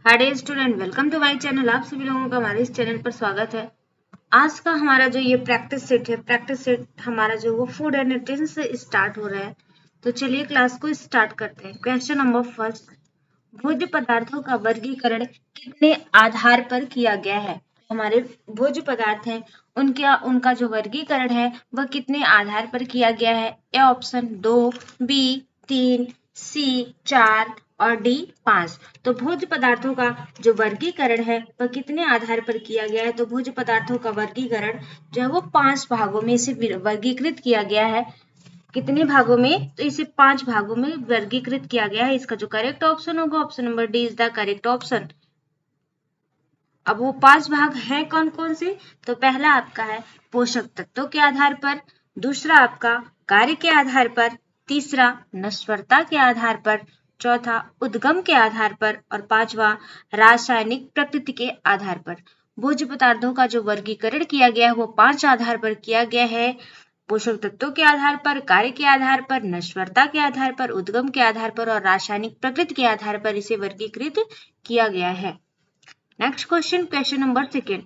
Hi student, welcome to my channel. आप सभी लोगों का हमारे इस चैनल पर स्वागत है। आज का हमारा जो ये प्रैक्टिस सेट है, प्रैक्टिस सेट हमारा जो वो फूड एंड न्यूट्रिशन से स्टार्ट हो रहा है। तो चलिए क्लास को स्टार्ट करते हैं। क्वेश्चन नंबर फर्स्ट, भोज्य पदार्थों का वर्गीकरण कितने आधार पर किया गया है? हमारे भोज्य पदार्थ हैं, उनका जो वर्गीकरण है वह कितने आधार पर किया गया है? ए ऑप्शन 2, बी 3, सी 4 और डी 5। तो भोज्य पदार्थों का जो वर्गीकरण है वह कितने आधार पर किया गया है? तो भोज्य पदार्थों का वर्गीकरण जो है वो 5 भागों में से वर्गीकृत किया गया है। कितने भागों में? तो इसे 5 भागों में वर्गीकृत किया गया है। इसका जो करेक्ट ऑप्शन होगा, option number D is the correct option. अब वो 5 भाग हैं कौन कौन से? तो पहला आपका है पोषक तत्वों के आधार पर, दूसरा आपका कार्य के आधार पर, तीसरा नश्वरता के आधार पर, चौथा उद्गम के आधार पर और पांचवा रासायनिक प्रकृति के आधार पर। भोज्य पदार्थों का जो वर्गीकरण किया गया है वो 5 आधार पर किया गया है। पोषक तत्वों के आधार पर, कार्य के आधार पर, नश्वरता के आधार पर, उद्गम के आधार पर और रासायनिक प्रकृति के आधार पर इसे वर्गीकृत किया गया है। Next question, question number second,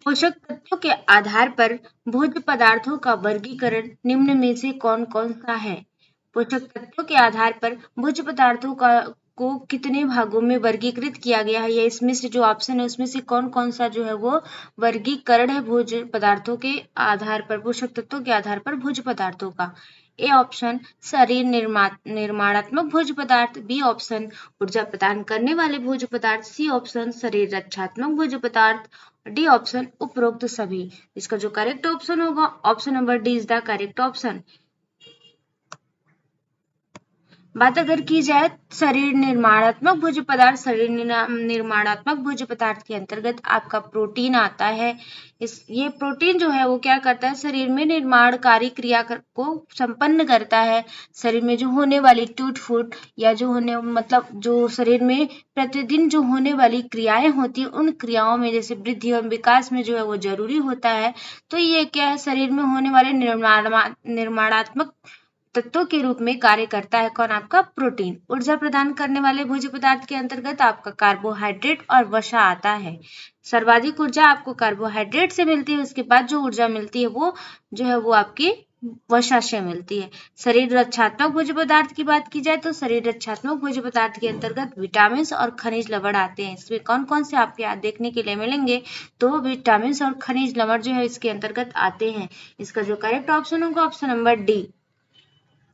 पोषक तत्वों के आधार पर भोज्य पदार्थों का वर्गीकरण निम्न में से कौन कौन सा है? पोषक तत्वों के आधार पर भोज्य पदार्थों को कितने भागों में वर्गीकृत किया गया है, या इसमें से जो ऑप्शन है उसमें से कौन कौन सा जो है वो वर्गीकरण है भोज्य पदार्थों के आधार पर, पोषक तत्वों के आधार पर भोज्य पदार्थों का? ए ऑप्शन शरीर निर्माणात्मक भोज्य पदार्थ, बी ऑप्शन ऊर्जा प्रदान करने वाले भोज्य पदार्थ, सी ऑप्शन शरीर रक्षात्मक भोज्य पदार्थ, डी ऑप्शन उपरोक्त सभी। इसका जो करेक्ट ऑप्शन होगा, option number D is the correct option. बात अगर की जाए शरीर निर्माणात्मक भोज्य पदार्थ, शरीर निर्माणात्मक भोज्य पदार्थ के अंतर्गत आपका प्रोटीन आता है। ये प्रोटीन जो है वो क्या करता है? शरीर में निर्माणकारी क्रिया को संपन्न करता है। शरीर में जो होने वाली टूट फूट या जो होने मतलब जो शरीर में प्रतिदिन जो होने वाली क्रियाएं होती है, उन क्रियाओं में जैसे वृद्धि और विकास में जो है वो जरूरी होता है। तो ये क्या है? शरीर में होने वाले निर्माणात्मक तत्वों के रूप में कार्य करता है। कौन? आपका प्रोटीन। ऊर्जा प्रदान करने वाले भोज्य पदार्थ के अंतर्गत आपका कार्बोहाइड्रेट और वसा आता है। सर्वाधिक ऊर्जा आपको कार्बोहाइड्रेट से मिलती है, उसके बाद जो ऊर्जा मिलती है वो जो है वो आपकी वसा से मिलती है। शरीर रक्षात्मक भोज्य पदार्थ की बात की जाए तो शरीर रक्षात्मक भोज्य पदार्थ के अंतर्गत विटामिन और खनिज लवण आते हैं। इसमें कौन कौन से आपके यहाँ देखने के लिए मिलेंगे? तो विटामिन और खनिज लवण जो है इसके अंतर्गत आते हैं। इसका जो करेक्ट ऑप्शन होगा, option number D.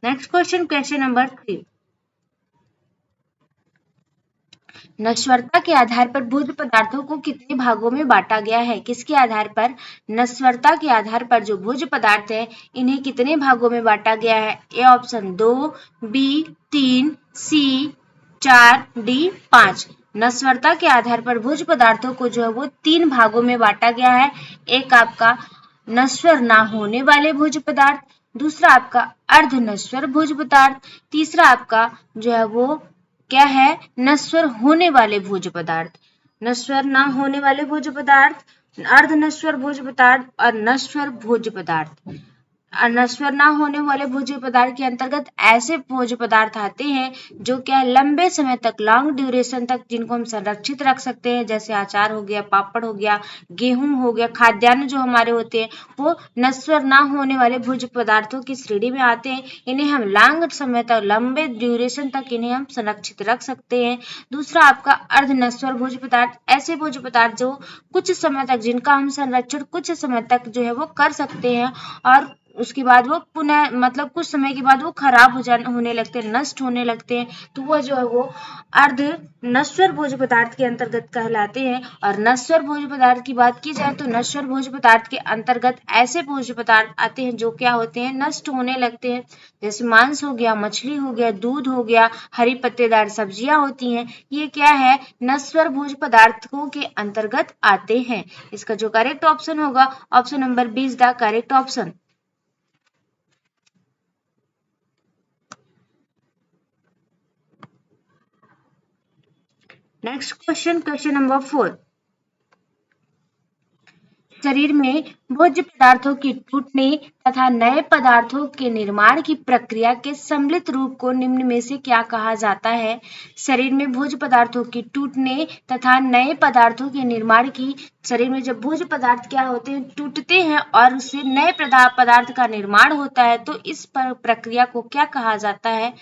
Next question, question number 3, नश्वरता के आधार पर भोज्य पदार्थों को कितने भागों में बांटा गया है? किसके आधार पर? नश्वरता के आधार पर जो भोज्य पदार्थ है इन्हें कितने भागों में बांटा गया है? A option 2, B 3, C 4, D 5। नश्वरता के आधार पर भोज्य पदार्थों को जो है वो 3 भागों में बांटा गया है। एक आपका नश्वर ना होने वाले भोज्य पदार्थ, दूसरा आपका अर्ध नश्वर भोज्य पदार्थ, तीसरा आपका जो है वो क्या है? नश्वर होने वाले भोज्य पदार्थ। नश्वर ना होने वाले भोज्य पदार्थ, अर्ध नश्वर भोज्य पदार्थ और नश्वर भोज्य पदार्थ। नश्वर ना होने वाले भोज्य पदार्थ के अंतर्गत ऐसे भोज्य पदार्थ आते हैं जो क्या लंबे समय तक, लॉन्ग ड्यूरेशन तक जिनको हम संरक्षित रख सकते हैं, जैसे अचार हो गया, पापड़ हो गया, गेहूं हो गया, खाद्यान्न जो हमारे होते हैं वो नश्वर ना होने वाले भोज्य पदार्थों की श्रेणी में आते हैं। इन्हें हम लॉन्ग समय तक, लंबे ड्यूरेशन तक इन्हें हम संरक्षित रख सकते हैं। दूसरा आपका अर्ध नश्वर भोज्य पदार्थ, ऐसे भोज्य पदार्थ जो कुछ समय तक, जिनका हम संरक्षण कुछ समय तक जो है वो कर सकते हैं और उसके बाद वो पुनः मतलब कुछ समय के बाद वो खराब होने लगते हैं, नष्ट होने लगते हैं, तो वह जो है वो अर्ध नश्वर भोज्य पदार्थ के अंतर्गत कहलाते हैं। और नश्वर भोज्य पदार्थ की बात की जाए तो नश्वर भोज्य पदार्थ के अंतर्गत ऐसे भोज्य पदार्थ आते हैं जो क्या होते हैं? नष्ट होने लगते हैं, जैसे मांस हो गया, मछली हो गया, दूध हो गया, हरी पत्तेदार सब्जियां होती हैं, ये क्या है? नश्वर भोज्य पदार्थों के अंतर्गत आते हैं। इसका जो करेक्ट ऑप्शन होगा, option number B is the correct option. Next question, question number 4. शरीर में भोज्य पदार्थों के टूटने तथा नए पदार्थों के निर्माण की प्रक्रिया के सम्मिलित रूप को निम्न में से क्या कहा जाता है? शरीर में भोज्य पदार्थों के टूटने तथा नए पदार्थों के निर्माण की, शरीर में जब भोज्य पदार्थ क्या होते हैं, टूटते हैं और उससे नए पदार्थ का निर्माण होता है, तो इस प्रक्रिया को क्या कहा जाता है?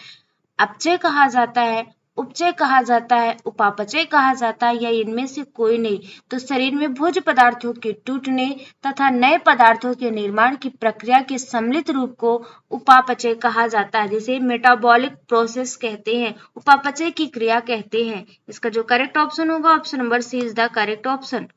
अपचय कहा जाता है, उपचय कहा जाता है, उपापचय कहा जाता है, या इनमें से कोई नहीं? तो शरीर में भोज्य पदार्थों के टूटने तथा नए पदार्थों के निर्माण की प्रक्रिया के सम्मिलित रूप को उपापचय कहा जाता है, जिसे मेटाबॉलिक प्रोसेस कहते हैं, उपापचय की क्रिया कहते हैं। इसका जो करेक्ट ऑप्शन होगा, option number C is the correct option.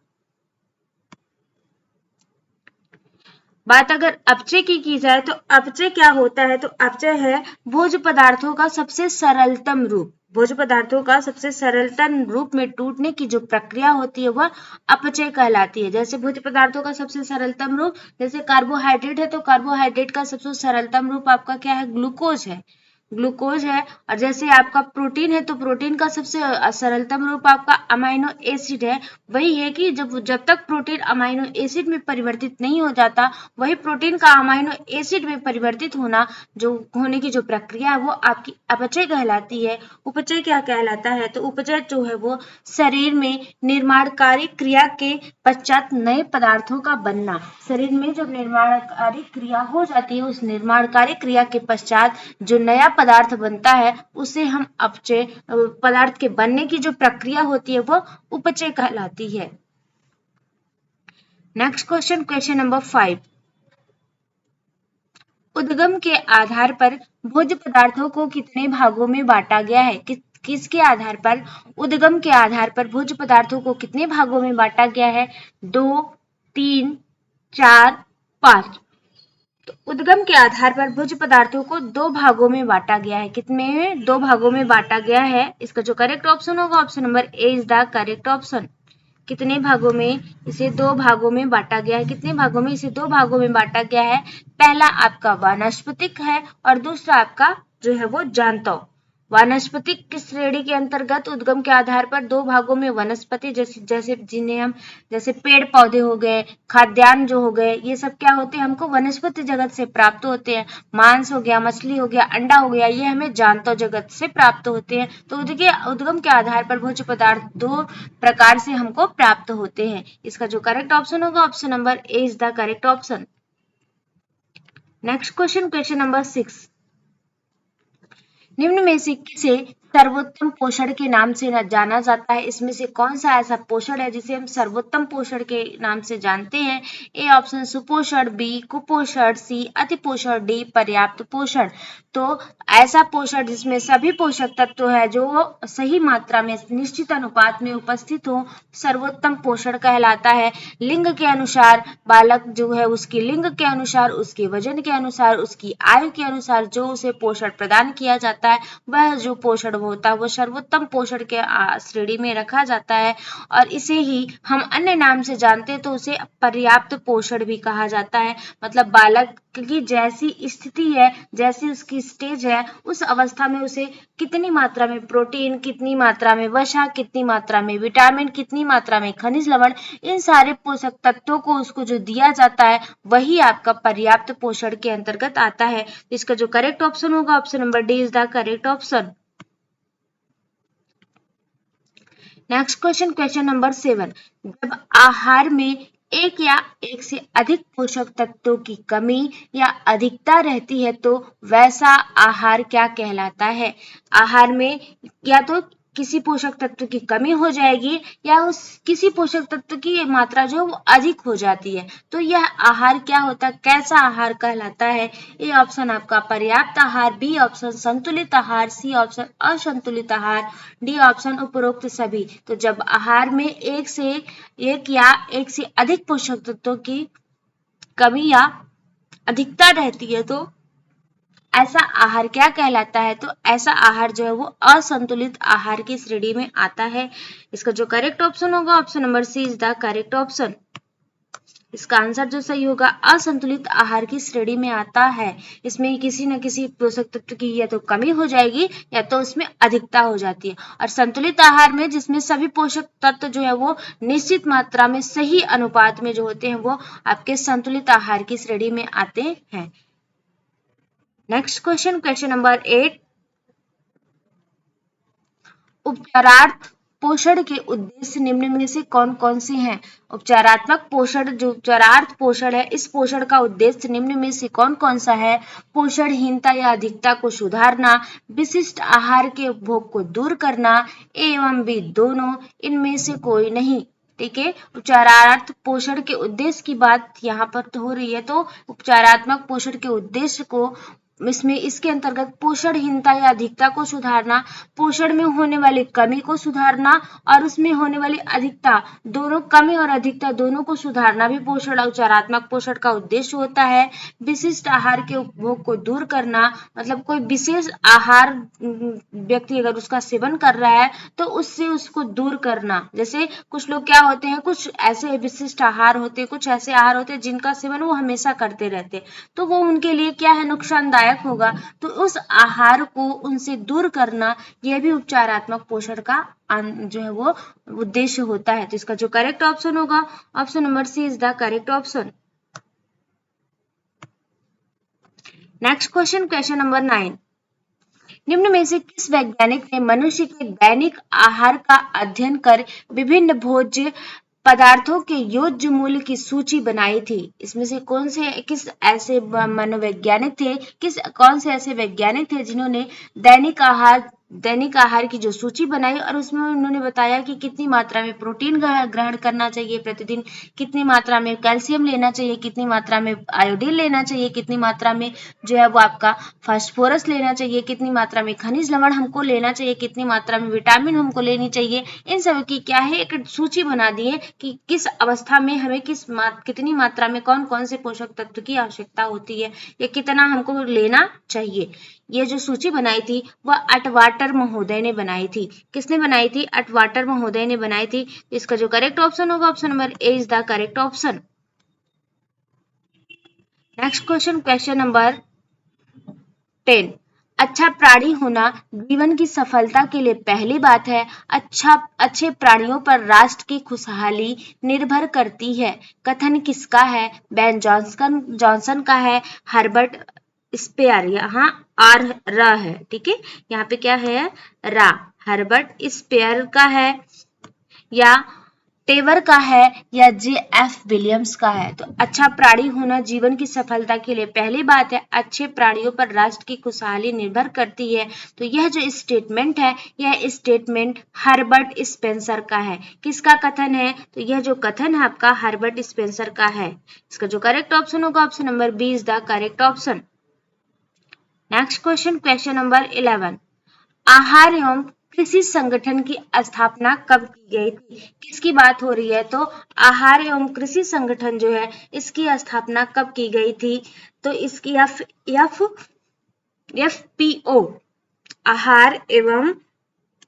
बात अगर अपचय की जाए तो अपचय क्या होता है? तो अपचय है भोज्य पदार्थों का सबसे सरलतम रूप, भोज्य पदार्थों का सबसे सरलतम रूप में टूटने की जो प्रक्रिया होती है वह अपचय कहलाती है। जैसे भोज्य पदार्थों का सबसे सरलतम रूप, जैसे कार्बोहाइड्रेट है तो कार्बोहाइड्रेट का सबसे सरलतम रूप आपका क्या है? ग्लूकोज है, ग्लूकोज है। और जैसे आपका प्रोटीन है तो प्रोटीन का सबसे सरलतम रूप आपका अमाइनो एसिड है। वही है कि जब तक प्रोटीन अमाइनो एसिड में परिवर्तित नहीं हो जाता, वही प्रोटीन का अमाइनो एसिड में परिवर्तित होने की जो प्रक्रिया है वो आपकी अपचय कहलाती है। उपचय क्या कहलाता है? तो उपचय जो है वो शरीर में निर्माणकारी क्रिया के पश्चात नए पदार्थों का बनना। शरीर में जब निर्माणकारी क्रिया हो जाती है, उस निर्माणकारी क्रिया के पश्चात जो नया पदार्थ बनता है उसे हम अपचय, पदार्थ के बनने की जो प्रक्रिया होती है वो उपचय कहलाती है। Next question, question number 5। उद्गम के आधार पर भोज्य पदार्थों को कितने भागों में बांटा गया है? किसके आधार पर? उद्गम के आधार पर भोज्य पदार्थों को कितने भागों में बांटा गया है? 2, 3, 4, 5। तो उद्गम के आधार पर भोज्य पदार्थों को 2 भागों में बांटा गया है। कितने? 2 भागों में बांटा गया है। इसका जो करेक्ट ऑप्शन होगा, option number A is the correct option. कितने भागों में? इसे 2 भागों में बांटा गया है। कितने भागों में इसे 2 भागों में बांटा गया है? पहला आपका वानस्पतिक है और दूसरा आपका जो है वो जांतव। वानस्पतिक की श्रेणी के अंतर्गत उद्गम के आधार पर 2 भागों में वनस्पति, जैसे पेड़ पौधे हो गए, खाद्यान्न जो हो गए, ये सब क्या होते हैं? हमको वनस्पति जगत से प्राप्त होते हैं। मांस हो गया, मछली हो गया, अंडा हो गया, ये हमें जांतव जगत से प्राप्त होते हैं। तो उद्गम के आधार पर भोज्य पदार्थ 2 प्रकार से हमको प्राप्त होते हैं। इसका जो करेक्ट ऑप्शन होगा, option number A is the correct option. Next question, question number 6। निम्न में से किसे सर्वोत्तम पोषण के नाम से जाना जाता है? इसमें से कौन सा ऐसा पोषण है जिसे हम सर्वोत्तम पोषण के नाम से जानते हैं? ए ऑप्शन सुपोषण, बी कुपोषण, सी अतिपोषण, डी पर्याप्त पोषण। तो ऐसा पोषण जिसमें सभी पोषक तत्व है जो सही मात्रा में निश्चित अनुपात में उपस्थित हो, सर्वोत्तम पोषण कहलाता है। लिंग के अनुसार बालक जो है उसकी लिंग के अनुसार, उसके वजन के अनुसार, उसकी आयु के अनुसार जो उसे पोषण प्रदान किया जाता है, वह जो पोषण होता है वो सर्वोत्तम पोषण के श्रेणी में रखा जाता है। और इसे ही हम अन्य नाम से जानते हैं तो उसे पर्याप्त पोषण भी कहा जाता है। मतलब बालक की जैसी स्थिति है, जैसी उसकी स्टेज है, उस अवस्था में उसे कितनी मात्रा में प्रोटीन, कितनी मात्रा में वसा, कितनी मात्रा में विटामिन, कितनी मात्रा में खनिज लवण, इन सारे पोषक तत्वों को उसको जो दिया जाता है वही आपका पर्याप्त पोषण के अंतर्गत आता है। इसका जो करेक्ट ऑप्शन होगा, option number D is the correct option. Next question, question number 7। जब आहार में एक या एक से अधिक पोषक तत्वों की कमी या अधिकता रहती है तो वैसा आहार क्या कहलाता है? आहार में या तो किसी पोषक तत्व की कमी हो जाएगी या उस किसी पोषक तत्व की मात्रा जो वो अधिक हो जाती है, तो यह आहार क्या होता है? कैसा आहार कहलाता है? ए ऑप्शन आपका पर्याप्त आहार, बी ऑप्शन संतुलित आहार, सी ऑप्शन असंतुलित आहार, डी ऑप्शन उपरोक्त सभी। तो जब आहार में एक या एक से अधिक पोषक तत्वों की कमी या अधिकता रहती है तो ऐसा आहार क्या कहलाता है? तो ऐसा आहार जो है वो असंतुलित आहार की श्रेणी में आता है। इसका जो करेक्ट ऑप्शन होगा, option number C is the correct option. इसका आंसर जो सही होगा असंतुलित आहार की श्रेणी में आता है। इसमें किसी न किसी पोषक तत्व की या तो कमी हो जाएगी या तो उसमें अधिकता हो जाती है। और संतुलित आहार में जिसमें सभी पोषक तत्व जो है वो निश्चित मात्रा में सही अनुपात में जो होते हैं वो आपके संतुलित आहार की श्रेणी में आते हैं। नेक्स्ट क्वेश्चन, क्वेश्चन नंबर 8, उपचारार्थ पोषण के उद्देश्य निम्न में से कौन कौन से हैं? उपचारात्मक पोषण, जो उपचारार्थ पोषण है, इस पोषण का उद्देश्य निम्न में से कौन कौन सा है? पोषणहीनता या अधिकता को सुधारना, विशिष्ट आहार के उपभोग को दूर करना, ए एवं बी दोनों, इनमें से कोई नहीं। ठीक है, उपचारार्थ पोषण के उद्देश्य की बात यहाँ पर तो हो रही है, तो उपचारात्मक पोषण के उद्देश्य को इसमें इसके अंतर्गत पोषणहीनता या अधिकता को सुधारना, पोषण में होने वाली कमी को सुधारना और उसमें होने वाली अधिकता, दोनों कमी और अधिकता दोनों को सुधारना भी पोषण उपचारात्मक पोषण का उद्देश्य होता है। विशिष्ट आहार के उपभोग को दूर करना, मतलब कोई विशेष आहार व्यक्ति अगर उसका सेवन कर रहा है तो उससे उसको दूर करना। जैसे कुछ लोग क्या होते हैं, कुछ ऐसे विशिष्ट आहार होते हैं, कुछ ऐसे आहार होते हैं जिनका सेवन वो हमेशा करते रहते हैं, तो वो उनके लिए क्या है, नुकसानदायक होगा, तो उस आहार को उनसे दूर करना, यह भी उपचारात्मक पोषण का जो है वो उद्देश्य होता है। तो इसका जो करेक्ट ऑप्शन होगा, option number C is the correct option. Next question, question number 9, निम्न में से किस वैज्ञानिक ने मनुष्य के दैनिक आहार का अध्ययन कर विभिन्न भोज्य पदार्थों के योज्य मूल्य की सूची बनाई थी? इसमें से कौन से किस ऐसे मनोवैज्ञानिक थे, कौन से ऐसे वैज्ञानिक थे जिन्होंने दैनिक आहार की जो सूची बनाई और उसमें उन्होंने बताया कि कितनी मात्रा में प्रोटीन ग्रहण करना चाहिए प्रतिदिन, कितनी मात्रा में कैल्शियम लेना चाहिए, कितनी मात्रा में आयोडीन लेना चाहिए, कितनी मात्रा में जो है वो आपका फास्फोरस लेना चाहिए, कितनी मात्रा में खनिज लवण हमको लेना चाहिए, कितनी मात्रा में विटामिन हमको लेनी चाहिए। इन सब की क्या है, एक सूची बना दी है कि किस अवस्था में हमें कितनी मात्रा में कौन कौन से पोषक तत्व की आवश्यकता होती है या कितना हमको लेना चाहिए। ये जो सूची बनाई थी वह अटवाटर महोदय ने बनाई थी। किसने बनाई थी? अटवाटर महोदय ने बनाई थी। इसका जो करेक्ट ऑप्शन होगा, option number A is the correct option. Next question, question number 10, अच्छा प्राणी होना जीवन की सफलता के लिए पहली बात है। अच्छे प्राणियों पर राष्ट्र की खुशहाली निर्भर करती है। कथन किसका है? बेन जॉनसन का है, हर्बर्ट स्पेयर, यहाँ आर र है, ठीक है, यहाँ पे क्या है, रा, हर्बर्ट स्पेयर का है या टेवर का है या जे.एफ. विलियम्स का है। तो अच्छा प्राणी होना जीवन की सफलता के लिए पहली बात है। अच्छे प्राणियों पर राष्ट्र की खुशहाली निर्भर करती है। तो यह जो स्टेटमेंट है, यह स्टेटमेंट हर्बर्ट स्पेंसर का है। किसका कथन है? तो यह जो कथन है आपका हर्बर्ट स्पेंसर का है। इसका जो करेक्ट ऑप्शन होगा, option number B is the correct option. Next question, question number 11, आहार एवं कृषि संगठन की स्थापना कब की गई थी? किसकी बात हो रही है? तो आहार एवं कृषि संगठन जो है इसकी स्थापना कब की गई थी? तो इसकी एफपीओ, आहार एवं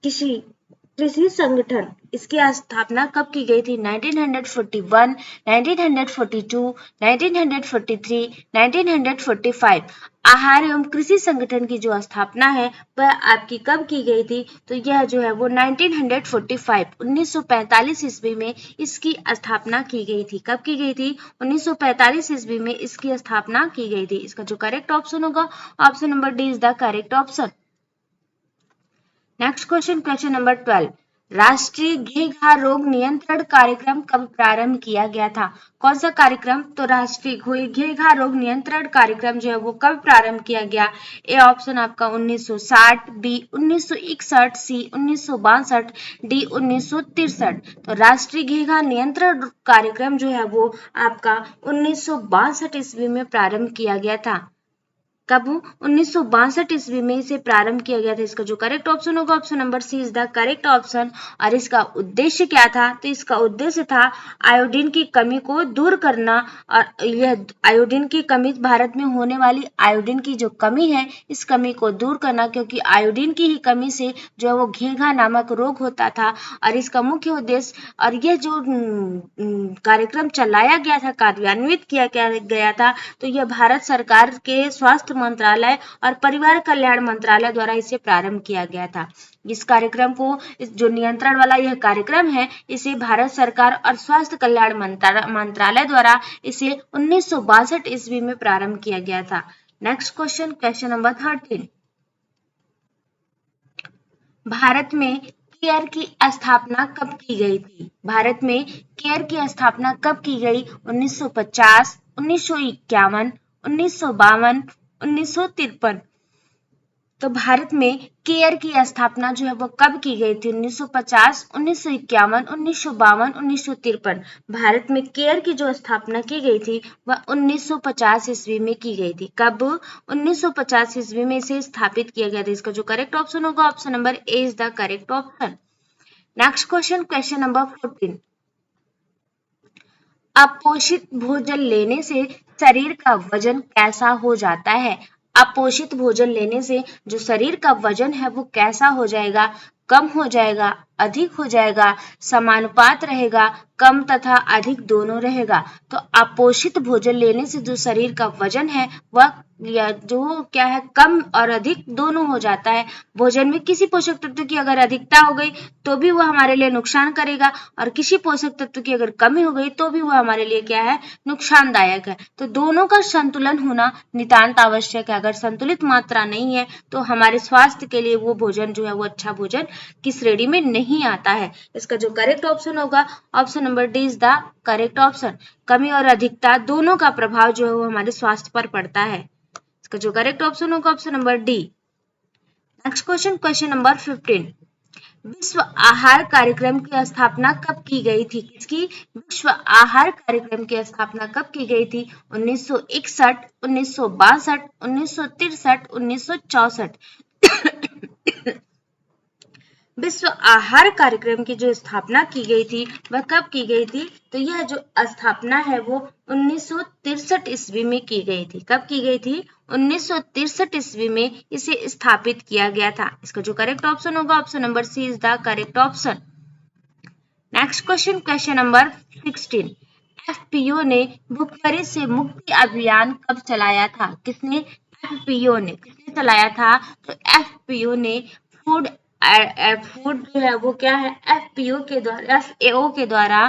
कृषि संगठन, इसकी स्थापना कब की गई थी? 1941, 1942, 1943, 1945। आहार एवं कृषि संगठन की जो स्थापना है वह आपकी कब की गई थी? तो यह जो है वो 1945, 1945 ईस्वी में इसकी स्थापना की गई थी। कब की गई थी? 1945 ईस्वी में इसकी स्थापना की गई थी। इसका जो करेक्ट ऑप्शन होगा, option number D is the correct option. Next question, question number 12, राष्ट्रीय घेघा रोग नियंत्रण कार्यक्रम कब प्रारंभ किया गया था? कौन सा कार्यक्रम? तो राष्ट्रीय घेघा रोग नियंत्रण कार्यक्रम जो है वो कब प्रारंभ किया गया? ए ऑप्शन आपका 1960, बी 1961, सी 1962, डी 1963। तो राष्ट्रीय घेघा नियंत्रण कार्यक्रम जो है वो आपका 1962 ईस्वी में प्रारंभ किया गया था। कब 1962 ईस्वी में इसे प्रारंभ किया गया था। इसका जो करेक्ट ऑप्शन होगा option number C is the correct option. और इसका उद्देश्य क्या था, तो इसका उद्देश्य था आयोडीन की कमी को दूर करना। और यह आयोडीन की कमी, भारत में होने वाली आयोडीन की जो कमी है, इस कमी को दूर करना, क्योंकि आयोडीन की ही कमी से जो है वो घेंघा नामक रोग होता था। और इसका मुख्य उद्देश्य, और यह जो कार्यक्रम चलाया गया था, कार्यान्वित किया गया था, तो यह भारत सरकार के स्वास्थ्य मंत्रालय और परिवार कल्याण मंत्रालय द्वारा इसे प्रारंभ किया गया था। इस कार्यक्रम को, इस जो नियंत्रण वाला यह कार्यक्रम है, इसे भारत सरकार और स्वास्थ्य कल्याण मंत्रालय द्वारा इसे 1962 ईस्वी में प्रारंभ किया गया था। Next question, question number 13। Bharat में केयर की स्थापना कब की गई थी? भारत में केयर की स्थापना कब की गई? 1950, 1951, 1952, 1953। तो भारत में केयर की स्थापना जो है वो कब की गई थी? 1950, 1951, 1952, 1953। भारत में केयर की जो स्थापना की गई थी वह 1950 ईस्वी में की गई थी। कब? 1950 ईस्वी में इसे स्थापित किया गया था। इसका जो करेक्ट ऑप्शन होगा option number A is the correct option. Next question, question number 14। अपोषित भोजन लेने से शरीर का वजन कैसा हो जाता है? अपोषित भोजन लेने से जो शरीर का वजन है वो कैसा हो जाएगा? कम हो जाएगा, अधिक हो जाएगा, समानुपात रहेगा, कम तथा अधिक दोनों रहेगा। तो अपोषित भोजन लेने से जो शरीर का वजन है वह या जो क्या है, कम और अधिक दोनों हो जाता है। भोजन में किसी पोषक तत्व की अगर अधिकता हो गई तो भी वह हमारे लिए नुकसान करेगा, और किसी पोषक तत्व की अगर कमी हो गई तो भी वह हमारे लिए क्या है, नुकसानदायक है। तो दोनों का संतुलन होना नितांत आवश्यक है। अगर संतुलित मात्रा नहीं है तो हमारे स्वास्थ्य के लिए वो भोजन जो है वो अच्छा भोजन की श्रेणी में नहीं आता है। इसका जो करेक्ट ऑप्शन होगा option number D is the correct option. कमी और अधिकता दोनों का प्रभाव जो है वो हमारे स्वास्थ्य पर पड़ता है। इसका जो करेक्ट ऑप्शन होगा option number D. Next question, question number 15। विश्व आहार कार्यक्रम की स्थापना कब की गई थी? किसकी? विश्व आहार कार्यक्रम की स्थापना कब की गई थी? 1961, 1962, 1963, 1964। विश्व आहार कार्यक्रम की जो स्थापना की गई थी वह कब की गई थी? तो यह जो स्थापना है वो 1963 ईस्वी में की गई थी। कब की गई थी? 1963 ईस्वी में इसे स्थापित किया गया था। इसका जो करेक्ट ऑप्शन होगा option number C is the correct option. Next question, question number 16। FPO ने भुखमरी से मुक्ति अभियान कब चलाया था? किसने? एफपीओ ने। किसने चलाया था? तो एफपीओ ने फूड फूड जो है वो क्या है, एफपीओ के द्वारा, एफएओ के द्वारा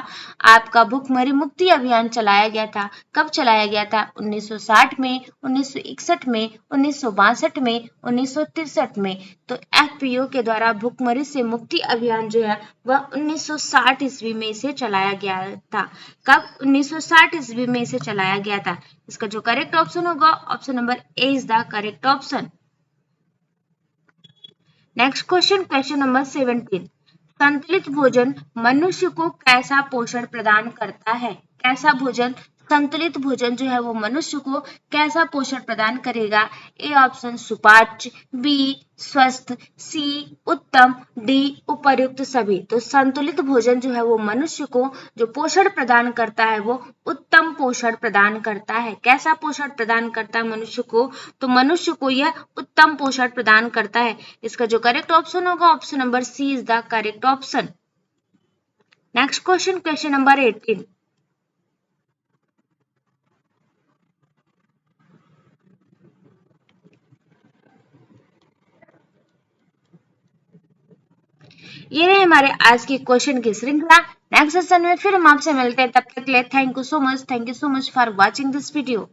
आपका भुखमरी मुक्ति अभियान चलाया गया था। कब चलाया गया था? 1960 में, 1961 में, 1962 में, 1963 में। तो एफपीओ के द्वारा भुखमरी से मुक्ति अभियान जो है वह 1960 ईस्वी में इसे चलाया गया था। कब? 1960 ईस्वी में इसे चलाया गया था। इसका जो करेक्ट ऑप्शन होगा option number A is the correct option. Next question, question number 17। संतुलित भोजन मनुष्य को कैसा पोषण प्रदान करता है? कैसा भोजन, संतुलित भोजन जो है वो मनुष्य को कैसा पोषण प्रदान करेगा? ए ऑप्शन सुपाच्य, बी स्वस्थ, सी उत्तम, डी उपर्युक्त सभी। तो संतुलित भोजन जो है वो मनुष्य को जो पोषण प्रदान करता है वो उत्तम पोषण प्रदान करता है। कैसा पोषण प्रदान करता है मनुष्य को? तो मनुष्य को यह उत्तम पोषण प्रदान करता है। इसका जो करेक्ट ऑप्शन होगा option number C is the correct option. Next question, question number 18। ये रहे हमारे आज के क्वेश्चन की श्रृंखला। नेक्स्ट सेशन में फिर हम आपसे मिलते हैं, तब तक के लिए thank you so much for watching this video.